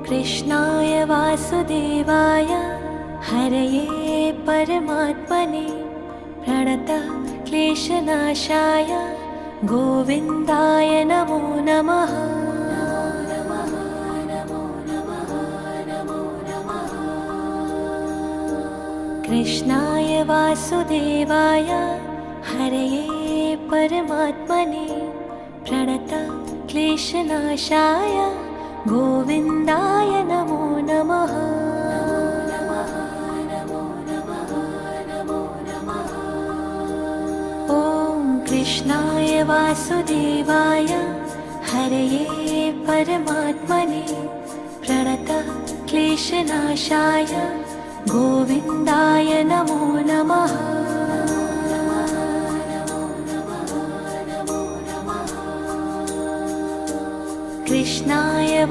कृष्णाय वासुदेवाय हरये परमात्मने प्रणतः क्लेशनाशाय गोविन्दाय नमो नमः। कृष्णाय वासुदेवाय हरये परमात्मने प्रणतः क्लेशनाशाय गोविन्दाय नमो नमः। ॐ कृष्णाय वासुदेवाय हरये परमात्मने प्रणतः क्लेशनाशाय गोविन्दाय नमो नमः। कृष्णाय